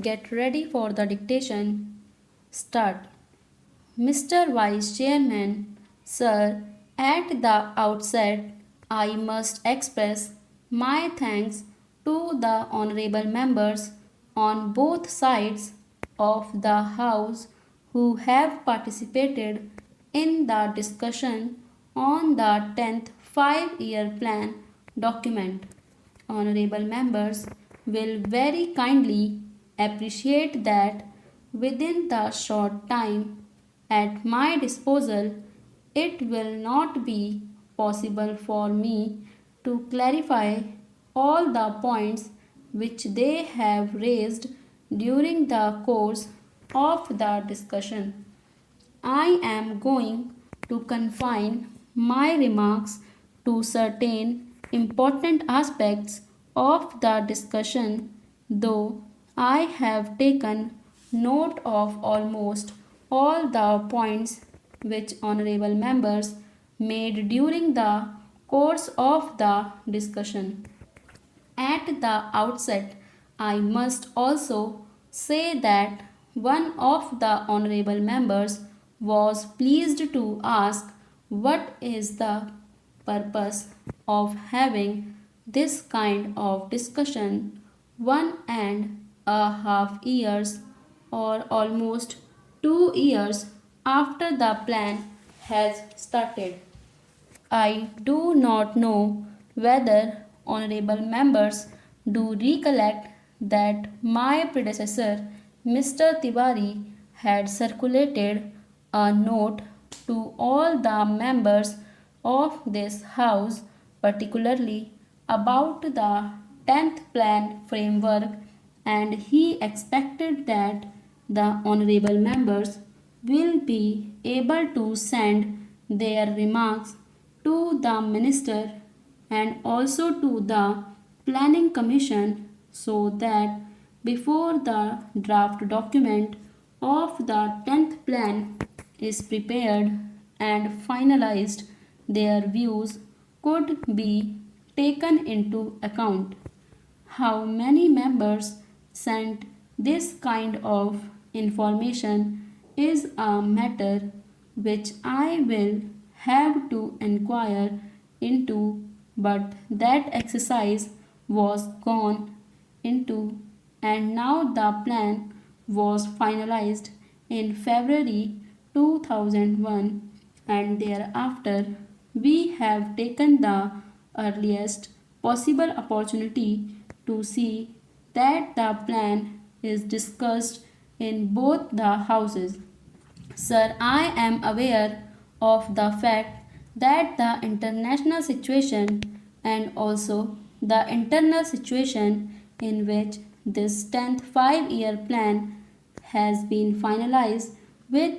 Get ready for the dictation. Start. Mr. Vice Chairman, Sir, at the outset, I must express my thanks to the honorable members on both sides of the House who have participated in the discussion on the 10th five-year plan document. Honorable members will very kindly appreciate that within the short time at my disposal, it will not be possible for me to clarify all the points which they have raised during the course of the discussion. I am going to confine my remarks to certain important aspects of the discussion, though I have taken note of almost all the points which honorable members made during the course of the discussion. At the outset, I must also say that one of the honorable members was pleased to ask what is the purpose of having this kind of discussion 1.5 years or almost 2 years after the plan has started. I do not know whether honorable members do recollect that my predecessor, Mr. Tiwari, had circulated a note to all the members of this House, particularly about the 10th plan framework, and he expected that the honorable members will be able to send their remarks to the minister and also to the planning commission so that before the draft document of the 10th plan is prepared and finalized, their views could be taken into account. How many members sent this kind of information is a matter which I will have to inquire into, but that exercise was gone into, and now the plan was finalized in February 2001, and thereafter we have taken the earliest possible opportunity to see that the plan is discussed in both the houses. Sir, I am aware of the fact that the international situation and also the internal situation in which this 10th five-year plan has been finalized will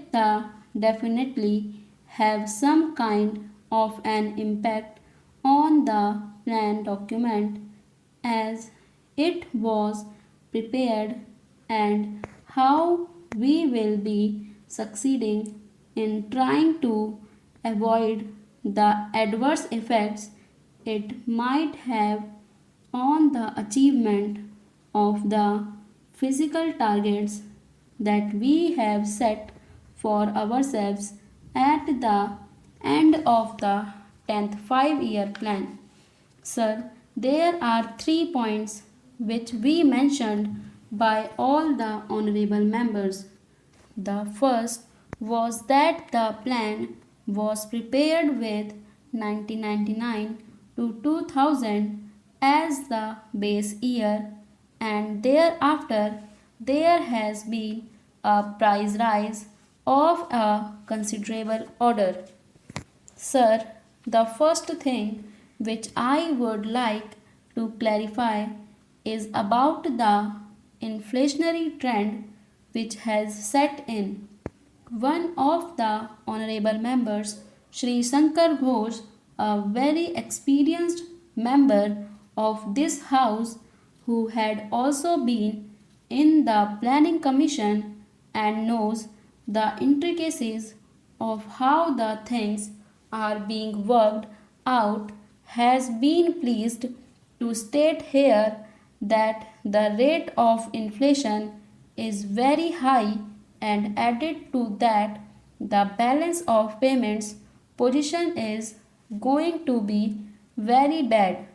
definitely have some kind of an impact on the plan document as it was prepared and how we will be succeeding in trying to avoid the adverse effects it might have on the achievement of the physical targets that we have set for ourselves at the end of the 10th five-year plan. Sir, there are 3 points which we mentioned by all the honorable members. The first was that the plan was prepared with 1999 to 2000 as the base year, and thereafter there has been a price rise of a considerable order. Sir, the first thing which I would like to clarify is about the inflationary trend which has set in. One of the honorable members, Sri Shankar Ghosh, a very experienced member of this house who had also been in the planning commission and knows the intricacies of how the things are being worked out, has been pleased to state here that the rate of inflation is very high, and added to that, the balance of payments position is going to be very bad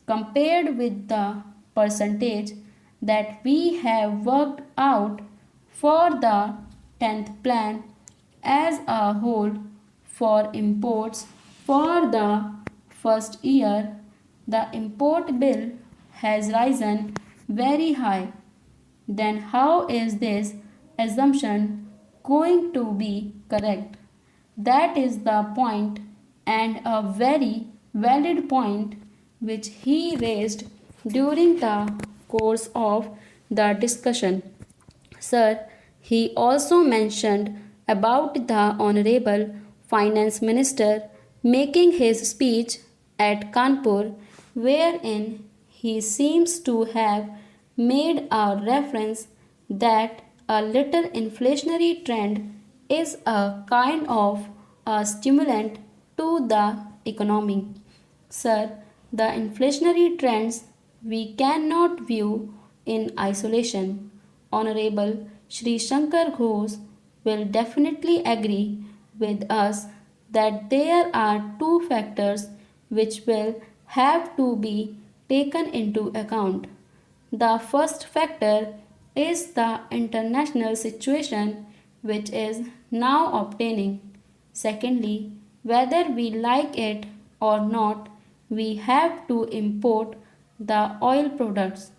compared with the percentage that we have worked out for the 10th plan as a whole for imports for the first year. The import bill has risen very high. Then how is this assumption going to be correct? That is the point, and a very valid point which he raised during the course of the discussion. Sir, he also mentioned about the Honorable Finance Minister making his speech at Kanpur, wherein he seems to have made a reference that a little inflationary trend is a kind of a stimulant to the economy. Sir, the inflationary trends we cannot view in isolation. Honorable Sri Shankar Ghosh will definitely agree with us that there are two factors which will have to be taken into account. The first factor is the international situation which is now obtaining. Secondly, whether we like it or not, we have to import the oil products.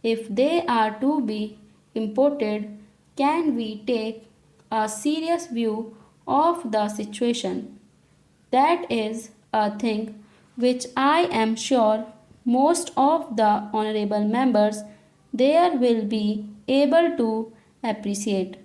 If they are to be imported, can we take a serious view of the situation? That is a thing which I am sure most of the honorable members there will be able to appreciate.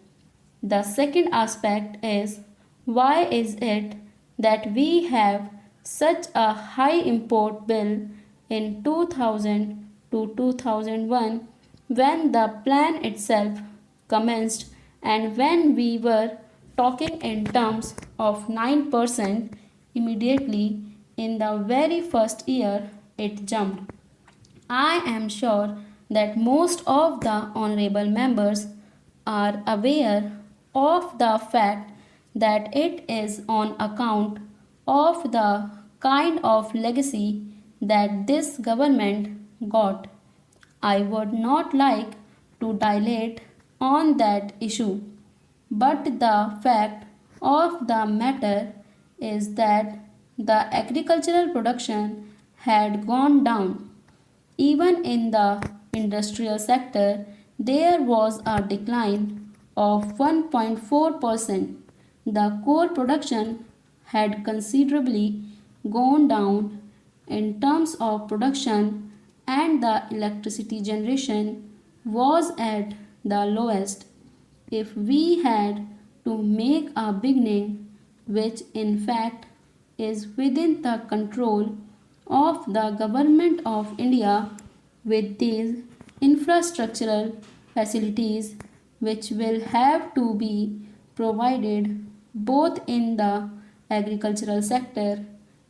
The second aspect is why is it that we have such a high import bill in 2000 to 2001 when the plan itself commenced and when we were talking in terms of 9% immediately in the very first year it jumped. I am sure that most of the honorable members are aware of the fact that it is on account of the kind of legacy that this government got. I would not like to dilate on that issue, but the fact of the matter is that the agricultural production had gone down. Even in the industrial sector, there was a decline of 1.4%. The core production had considerably gone down in terms of production, and the electricity generation was at the lowest. If we had to make a beginning, which in fact is within the control of the Government of India, with these infrastructural facilities which will have to be provided both in the agricultural sector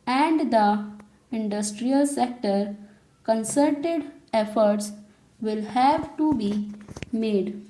and the industrial sector, concerted efforts will have to be made.